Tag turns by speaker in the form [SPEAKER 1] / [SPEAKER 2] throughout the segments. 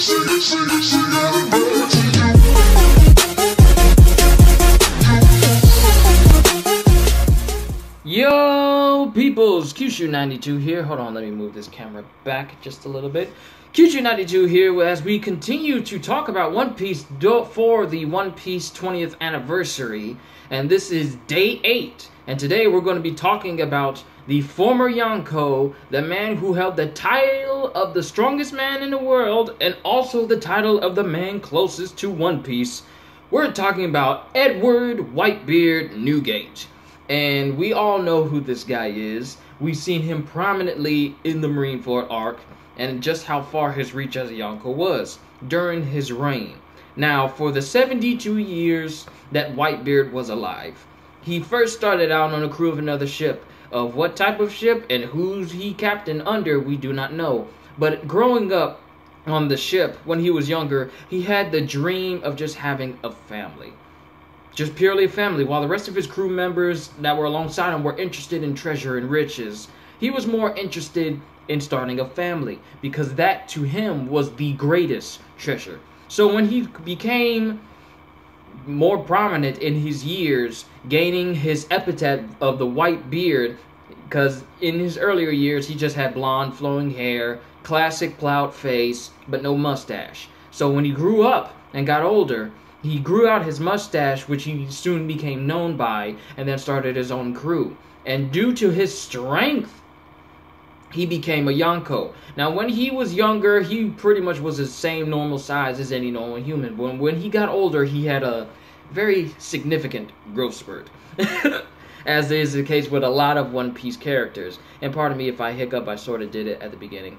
[SPEAKER 1] Yo, peoples, Kyushu92 here. Hold on, let me move this camera back just a little bit. Kyushu92 here as we continue to talk about One Piece for the One Piece 20th anniversary. And this is day 8. And today we're going to be talking about the former Yonkou, the man who held the title of the strongest man in the world and also the title of the man closest to One Piece. We're talking about Edward Whitebeard Newgate. And we all know who this guy is. We've seen him prominently in the Marineford arc and just how far his reach as a Yonkou was during his reign. Now, for the 72 years that Whitebeard was alive, he first started out on a crew of another ship. Of what type of ship and who's he captained under, we do not know. But growing up on the ship, when he was younger, he had the dream of just having a family. Just purely a family, while the rest of his crew members that were alongside him were interested in treasure and riches. He was more interested in starting a family, because that to him was the greatest treasure. So when he became more prominent in his years, gaining his epithet of the white beard, because in his earlier years he just had blonde flowing hair, classic plowed face, but no mustache. So when he grew up and got older, he grew out his mustache, which he soon became known by, and then started his own crew. And due to his strength, he became a Yonkou. Now, when he was younger, he pretty much was the same normal size as any normal human. But when he got older, he had a very significant growth spurt. As is the case with a lot of One Piece characters. And pardon me if I hiccup, I sort of did it at the beginning.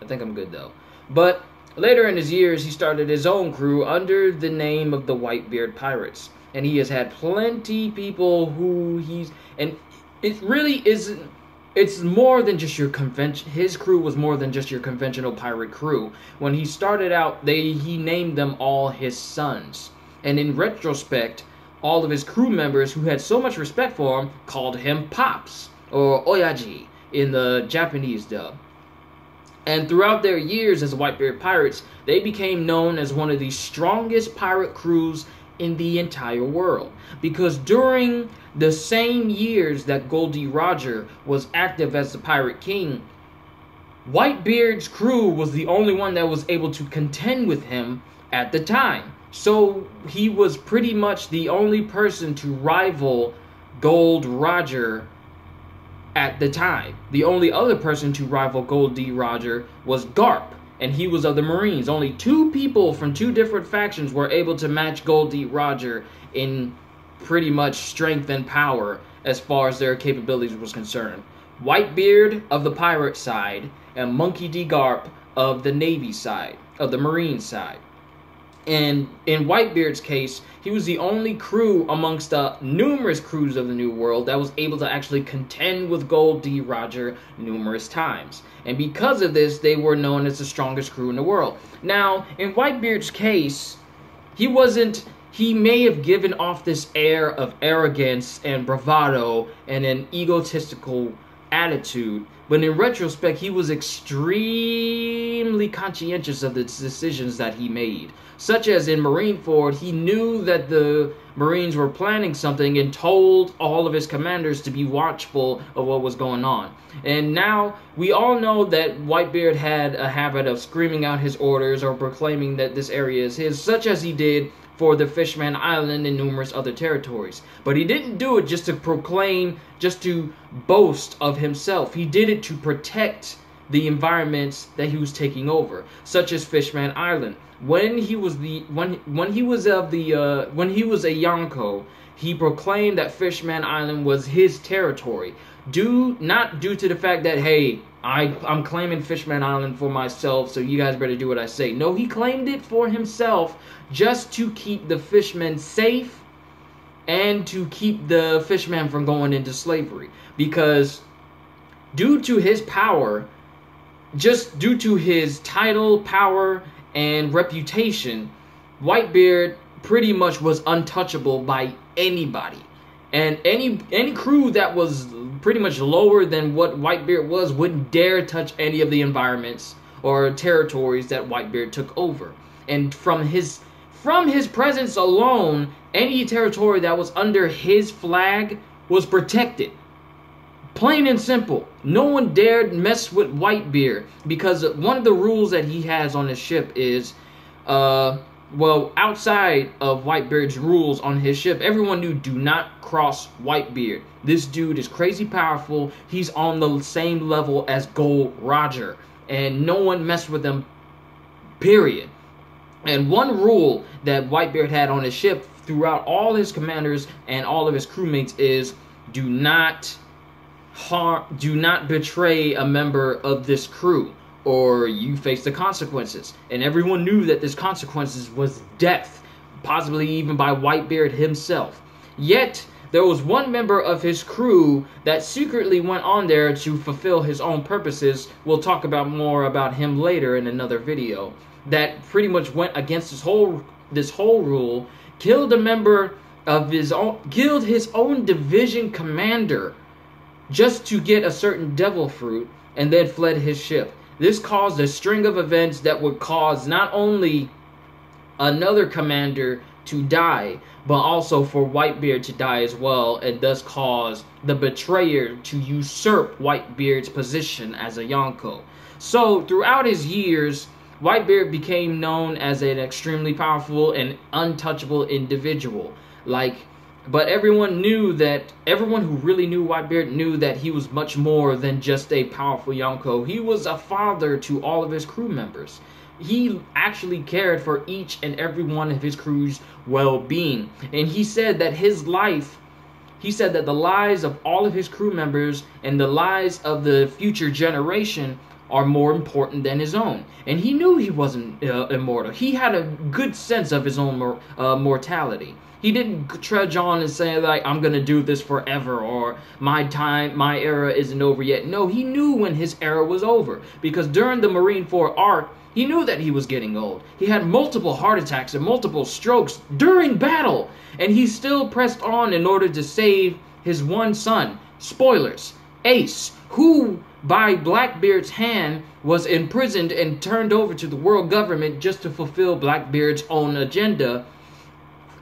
[SPEAKER 1] I think I'm good, though. But later in his years, he started his own crew under the name of the Whitebeard Pirates. And he has had plenty people who he's... And it really isn't... It's more than just your convention... His crew was more than just your conventional pirate crew. When he started out, he named them all his sons. And in retrospect, all of his crew members who had so much respect for him called him Pops, or Oyaji in the Japanese dub. And throughout their years as Whitebeard Pirates, they became known as one of the strongest pirate crews in the entire world. Because during the same years that Goldie Roger was active as the Pirate King, Whitebeard's crew was the only one that was able to contend with him at the time. So he was pretty much the only person to rival Gold Roger at the time. The only other person to rival Goldie Roger was Garp, and he was of the Marines. Only 2 people from 2 different factions were able to match Goldie Roger in pretty much strength and power as far as their capabilities was concerned. Whitebeard of the pirate side, and Monkey D. Garp of the Navy side, of the Marine side. And in Whitebeard's case, he was the only crew amongst the numerous crews of the New World that was able to actually contend with Gold D. Roger numerous times. And because of this, they were known as the strongest crew in the world. Now, in Whitebeard's case, he may have given off this air of arrogance and bravado and an egotistical attitude, but in retrospect, he was extremely conscientious of the decisions that he made. Such as in Marineford, he knew that the Marines were planning something and told all of his commanders to be watchful of what was going on. And now, we all know that Whitebeard had a habit of screaming out his orders or proclaiming that this area is his, such as he did for the Fishman Island and numerous other territories. But he didn't do it just to proclaim, just to boast of himself. He did it to protect the environments that he was taking over, such as Fishman Island. When he was a Yonkou, he proclaimed that Fishman Island was his territory. Not due to the fact that, hey, I'm claiming Fishman Island for myself, so you guys better do what I say. No, he claimed it for himself just to keep the fishermen safe and to keep the fishermen from going into slavery. Because due to his power, just due to his title, power, and reputation, Whitebeard pretty much was untouchable by anybody. And any crew that was pretty much lower than what Whitebeard was wouldn't dare touch any of the environments or territories that Whitebeard took over. And from his presence alone, any territory that was under his flag was protected. Plain and simple. No one dared mess with Whitebeard, because one of the rules that he has on his ship is, well, outside of Whitebeard's rules on his ship, everyone knew, do not cross Whitebeard. This dude is crazy powerful. He's on the same level as Gold Roger, and no one messed with him, period. And one rule that Whitebeard had on his ship throughout all his commanders and all of his crewmates is, do not betray a member of this crew, or you face the consequences. And everyone knew that this consequences was death, possibly even by Whitebeard himself. Yet there was one member of his crew that secretly went on there to fulfill his own purposes. We'll talk about more about him later in another video. That pretty much went against this whole rule, killed a member of his own, killed his own division commander just to get a certain devil fruit, and then fled his ship. This caused a string of events that would cause not only another commander to die, but also for Whitebeard to die as well, and thus cause the betrayer to usurp Whitebeard's position as a Yonkou. So throughout his years, Whitebeard became known as an extremely powerful and untouchable individual. But everyone knew that, everyone who really knew Whitebeard knew that he was much more than just a powerful Yonkou. He was a father to all of his crew members. He actually cared for each and every one of his crew's well-being. And he said that the lives of all of his crew members and the lives of the future generation are more important than his own. And he knew he wasn't immortal. He had a good sense of his own mortality. He didn't trudge on and say, like, I'm gonna do this forever, or my era isn't over yet. No, he knew when his era was over, because during the Marineford arc, he knew that he was getting old. He had multiple heart attacks and multiple strokes during battle, and he still pressed on in order to save his one son. Spoilers, Ace, who by Blackbeard's hand was imprisoned and turned over to the world government just to fulfill Blackbeard's own agenda.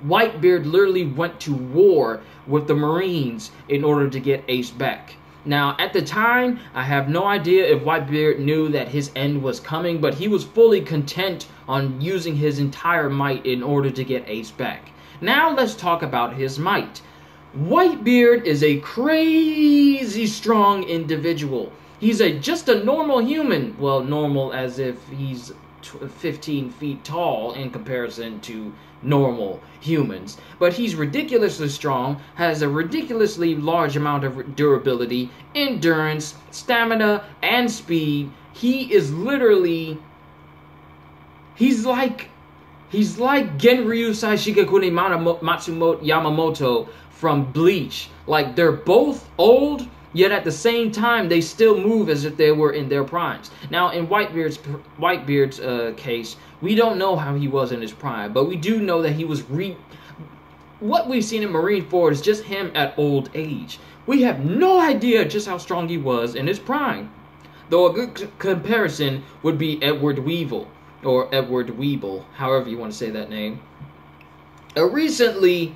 [SPEAKER 1] Whitebeard literally went to war with the Marines in order to get Ace back. Now, at the time, I have no idea if Whitebeard knew that his end was coming, but he was fully content on using his entire might in order to get Ace back. Now, let's talk about his might. Whitebeard is a crazy strong individual. He's just a normal human. Well, normal as if he's 15 feet tall in comparison to normal humans. But he's ridiculously strong, has a ridiculously large amount of durability, endurance, stamina, and speed. He is literally... He's like Genryu Saishigakuni Matsumoto Yamamoto from Bleach. Like, they're both old, yet at the same time, they still move as if they were in their primes. Now, in Whitebeard's case, we don't know how he was in his prime, but we do know that he was what we've seen in Marineford is just him at old age. We have no idea just how strong he was in his prime. Though a good comparison would be Edward Weevil, or Edward Weeble, however you want to say that name. Recently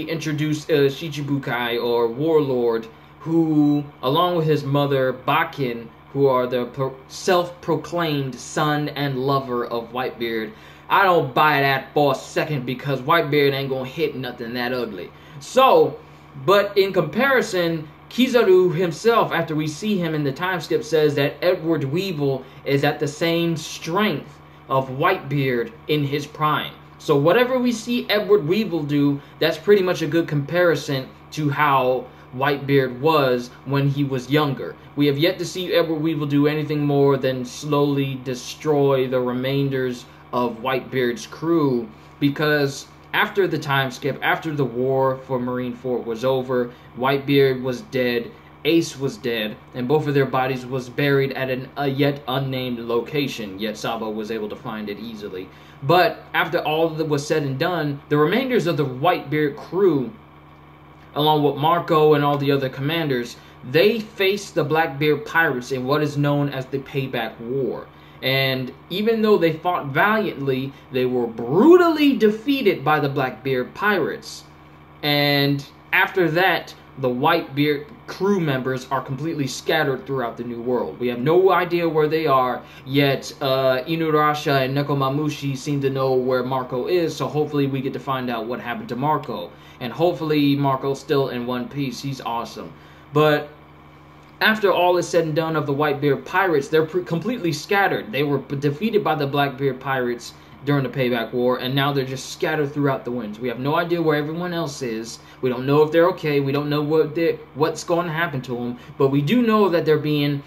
[SPEAKER 1] introduced Shichibukai, or Warlord, who, along with his mother, Bakin, who are the self-proclaimed son and lover of Whitebeard. I don't buy that for a second, because Whitebeard ain't gonna hit nothing that ugly. So, but in comparison, Kizaru himself, after we see him in the time skip, says that Edward Weevil is at the same strength of Whitebeard in his prime. So whatever we see Edward Weevil do, that's pretty much a good comparison to how Whitebeard was when he was younger. We have yet to see Edward Weevil do anything more than slowly destroy the remainders of Whitebeard's crew, because after the time skip, after the war for Marineford was over, Whitebeard was dead, Ace was dead, and both of their bodies was buried at a yet unnamed location, yet Sabo was able to find it easily. But after all that was said and done, the remainders of the Whitebeard crew along with Marco and all the other commanders, they faced the Blackbeard pirates in what is known as the Payback War. And even though they fought valiantly, they were brutally defeated by the Blackbeard pirates. And after that, the Whitebeard crew members are completely scattered throughout the New World. We have no idea where they are, yet Inuyasha and Nekomamushi seem to know where Marco is, so hopefully we get to find out what happened to Marco. And hopefully Marco's still in one piece. He's awesome. But after all is said and done of the Whitebeard pirates, they're completely scattered. They were defeated by the Blackbeard pirates during the Payback War, and now they're just scattered throughout the winds. We have no idea where everyone else is. We don't know if they're okay. We don't know what's going to happen to them. But we do know that they're being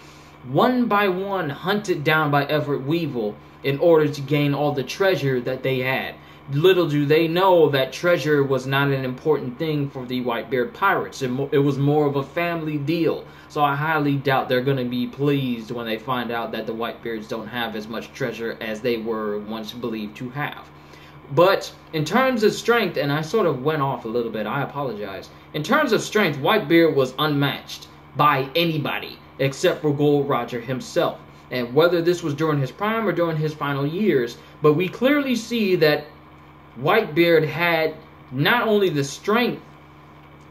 [SPEAKER 1] one by one hunted down by Edward Weevil in order to gain all the treasure that they had. Little do they know that treasure was not an important thing for the Whitebeard pirates. It was more of a family deal. So I highly doubt they're going to be pleased when they find out that the Whitebeards don't have as much treasure as they were once believed to have. But in terms of strength, and I sort of went off a little bit, I apologize. In terms of strength, Whitebeard was unmatched by anybody except for Gold Roger himself. And whether this was during his prime or during his final years, but we clearly see that Whitebeard had not only the strength,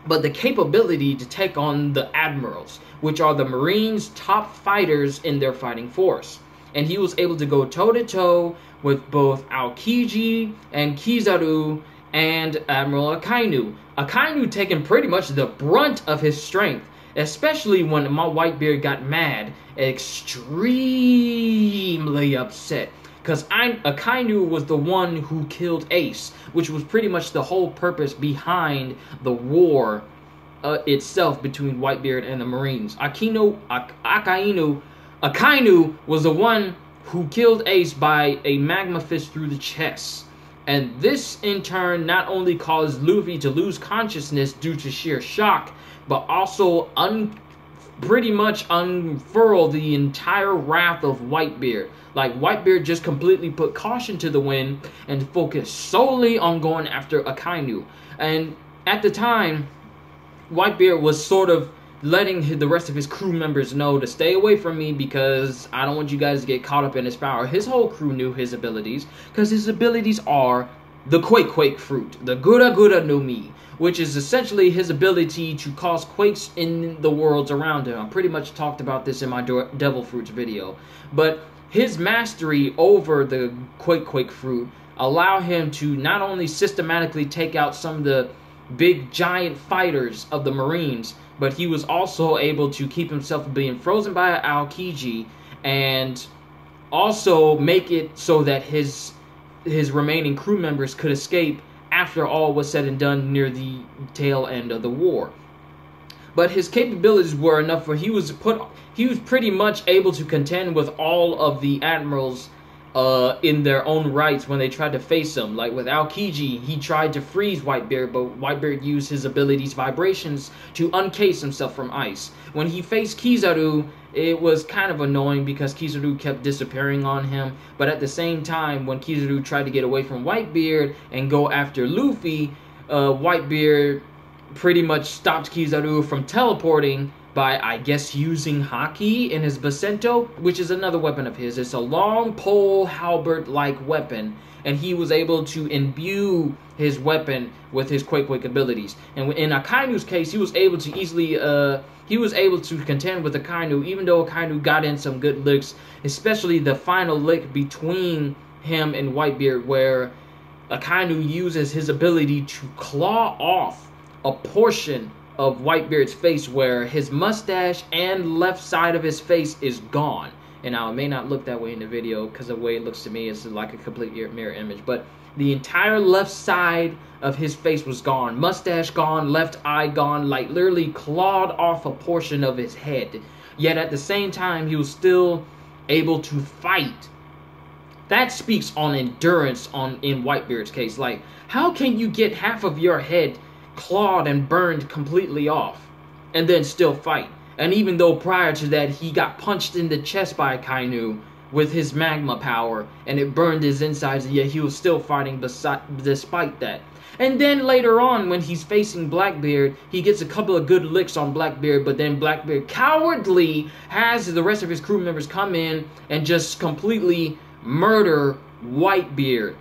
[SPEAKER 1] but the capability to take on the admirals, which are the Marines' top fighters in their fighting force. And he was able to go toe-to-toe with both Aokiji and Kizaru and Admiral Akainu. Akainu taking pretty much the brunt of his strength, especially when my Whitebeard got mad, extremely upset. Because Akainu was the one who killed Ace, which was pretty much the whole purpose behind the war itself between Whitebeard and the Marines. Akainu was the one who killed Ace by a magma fist through the chest. And this, in turn, not only caused Luffy to lose consciousness due to sheer shock, but also pretty much unfurl the entire wrath of Whitebeard. Like, Whitebeard just completely put caution to the wind and focused solely on going after Akainu. And at the time, Whitebeard was sort of letting the rest of his crew members know to stay away from me because I don't want you guys to get caught up in his power. His whole crew knew his abilities, because his abilities are the Quake fruit, the Gura no Mi, which is essentially his ability to cause quakes in the worlds around him. I pretty much talked about this in my Devil Fruits video. But his mastery over the Quake fruit allow him to not only systematically take out some of the big giant fighters of the Marines, but he was also able to keep himself from being frozen by Aokiji and also make it so that his remaining crew members could escape after all was said and done near the tail end of the war. But his capabilities were enough for he was pretty much able to contend with all of the admirals in their own rights when they tried to face him. Like with Aokiji, he tried to freeze Whitebeard, but Whitebeard used his abilities' vibrations to uncase himself from ice. When he faced Kizaru, it was kind of annoying because Kizaru kept disappearing on him, but at the same time, when Kizaru tried to get away from Whitebeard and go after Luffy, Whitebeard pretty much stopped Kizaru from teleporting by, I guess, using Haki in his Basento, which is another weapon of his. It's a long pole halberd-like weapon, and he was able to imbue his weapon with his Quake abilities. And in Akainu's case, he was able to easily, contend with Akainu, even though Akainu got in some good licks, especially the final lick between him and Whitebeard, where Akainu uses his ability to claw off a portion of Whitebeard's face, where his mustache and left side of his face is gone. And now it may not look that way in the video because the way it looks to me is like a complete mirror image, but the entire left side of his face was gone. Mustache gone, left eye gone, like literally clawed off a portion of his head. Yet at the same time, he was still able to fight. That speaks on endurance in Whitebeard's case. Like, how can you get half of your head clawed and burned completely off and then still fight? And even though prior to that he got punched in the chest by Akainu, with his magma power, and it burned his insides, and yet he was still fighting despite that. And then later on, when he's facing Blackbeard, he gets a couple of good licks on Blackbeard, but then Blackbeard cowardly has the rest of his crew members come in and just completely murder Whitebeard.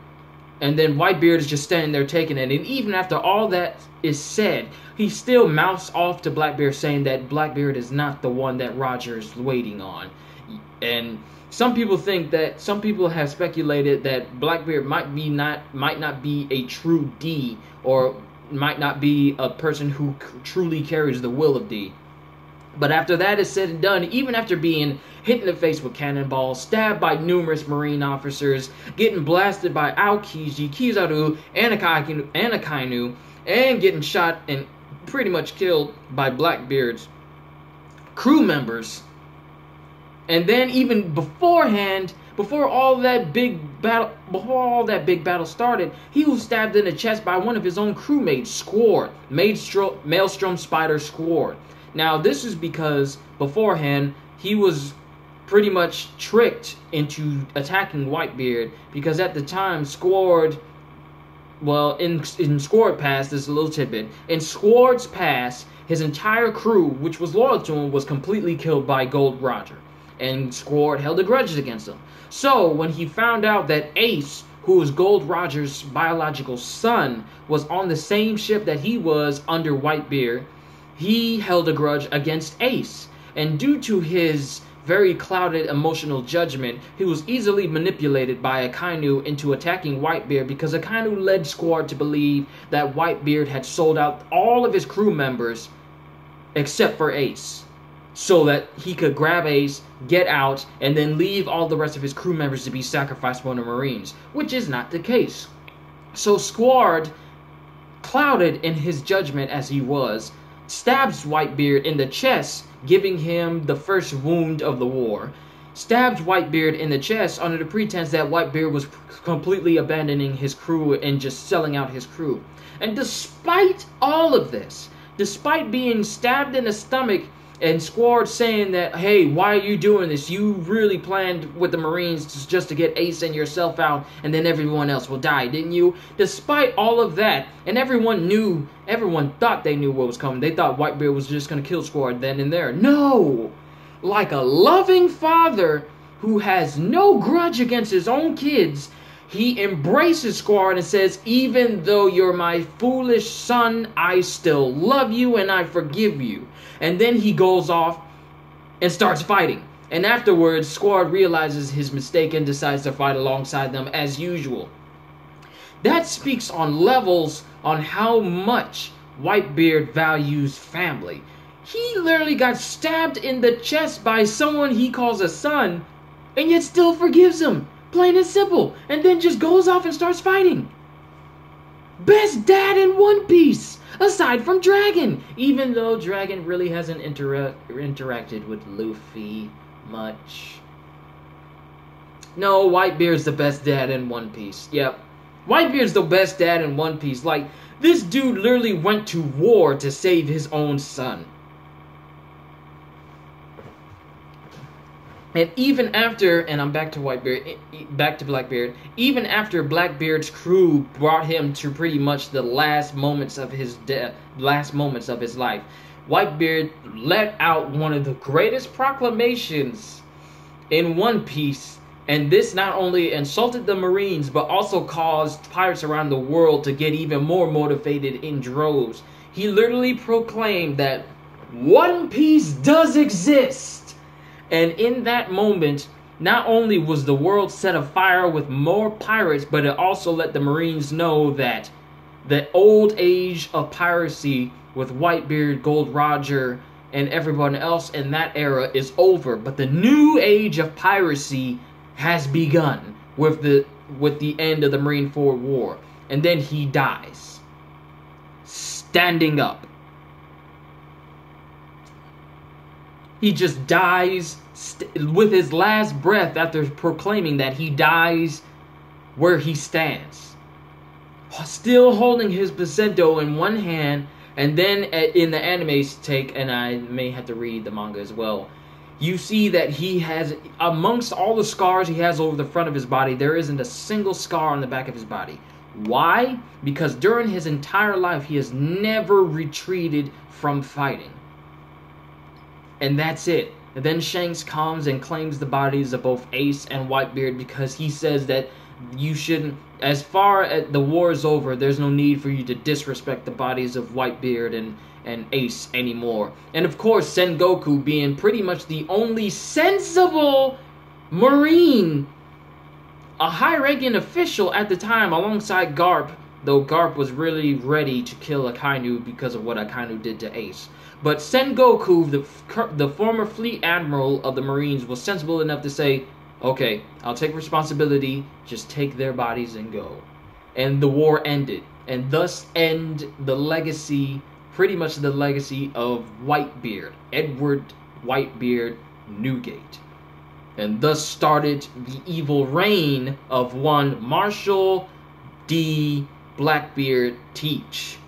[SPEAKER 1] And then Whitebeard is just standing there taking it. And even after all that is said, he still mouths off to Blackbeard, saying that Blackbeard is not the one that Roger is waiting on. And some people have speculated that Blackbeard might not be a true D, or might not be a person who truly carries the will of D. But after that is said and done, even after being hit in the face with cannonballs, stabbed by numerous Marine officers, getting blasted by Aokiji, Kizaru, and Akainu, and getting shot and pretty much killed by Blackbeard's crew members, and then even beforehand, before all that big battle started, he was stabbed in the chest by one of his own crewmates, Squard, Maelstrom Spider Squard. Now, this is because beforehand, he was pretty much tricked into attacking Whitebeard, because at the time, Squard, well, in Squard Pass, there's a little tidbit. In Squard's Pass, his entire crew, which was loyal to him, was completely killed by Gold Roger, and Squard held a grudge against him. So, when he found out that Ace, who was Gold Roger's biological son, was on the same ship that he was under Whitebeard, he held a grudge against Ace. And due to his very clouded emotional judgment, he was easily manipulated by Akainu into attacking Whitebeard, because Akainu led Squard to believe that Whitebeard had sold out all of his crew members except for Ace, so that he could grab Ace, get out, and then leave all the rest of his crew members to be sacrificed for the Marines, which is not the case. So Squard, clouded in his judgment as he was, stabs Whitebeard in the chest, giving him the first wound of the war. Stabs Whitebeard in the chest under the pretense that Whitebeard was completely abandoning his crew and just selling out his crew. And despite all of this, despite being stabbed in the stomach and Squard saying that, hey, why are you doing this? You really planned with the Marines just to get Ace and yourself out, and then everyone else will die, didn't you? Despite all of that, and everyone thought they knew what was coming. They thought Whitebeard was just going to kill Squard then and there. No! Like a loving father who has no grudge against his own kids, he embraces Squard and says, even though you're my foolish son, I still love you and I forgive you. And then he goes off and starts fighting. And afterwards, Squard realizes his mistake and decides to fight alongside them as usual. That speaks on levels on how much Whitebeard values family. He literally got stabbed in the chest by someone he calls a son, and yet still forgives him. Plain and simple. And then just goes off and starts fighting. Best dad in One Piece, aside from Dragon. Even though Dragon really hasn't interacted with Luffy much. No, Whitebeard's the best dad in One Piece. Yep. Whitebeard's the best dad in One Piece. Like, this dude literally went to war to save his own son. And even after, and I'm back to Blackbeard, even after Blackbeard's crew brought him to pretty much the last moments of his life, Whitebeard let out one of the greatest proclamations in One Piece, and this not only insulted the Marines, but also caused pirates around the world to get even more motivated in droves. He literally proclaimed that One Piece does exist! And in that moment, not only was the world set afire with more pirates, but it also let the Marines know that the old age of piracy with Whitebeard, Gold Roger, and everyone else in that era is over. But the new age of piracy has begun with the end of the Marineford War. And then he dies, standing up. He just dies with his last breath after proclaiming that he dies where he stands. Still holding his Pacento in one hand, and then in the anime's take, and I may have to read the manga as well, you see that he has, amongst all the scars he has over the front of his body, there isn't a single scar on the back of his body. Why? Because during his entire life, he has never retreated from fighting. And that's it. And then Shanks comes and claims the bodies of both Ace and Whitebeard because he says that you shouldn't, as far as the war is over, there's no need for you to disrespect the bodies of Whitebeard and Ace anymore. And of course, Sengoku, being pretty much the only sensible Marine, a high-ranking official at the time, alongside Garp, though Garp was really ready to kill Akainu because of what Akainu did to Ace. But Sengoku, the former fleet admiral of the Marines, was sensible enough to say, okay, I'll take responsibility, just take their bodies and go. And the war ended, and thus end the legacy, pretty much the legacy of Whitebeard, Edward Whitebeard Newgate. And thus started the evil reign of one Marshall D. Blackbeard Teach.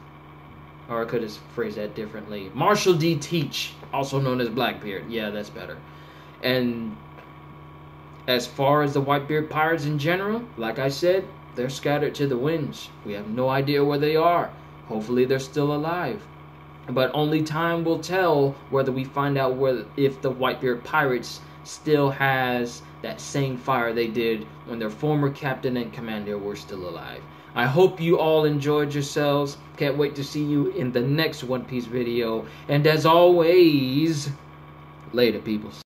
[SPEAKER 1] Or I could have phrased that differently. Marshall D. Teach, also known as Blackbeard. Yeah, that's better. And as far as the Whitebeard pirates in general, like I said, they're scattered to the winds. We have no idea where they are. Hopefully they're still alive. But only time will tell whether we find out if the Whitebeard pirates still has that same fire they did when their former captain and commander were still alive. I hope you all enjoyed yourselves. Can't wait to see you in the next One Piece video. And as always, later, peoples.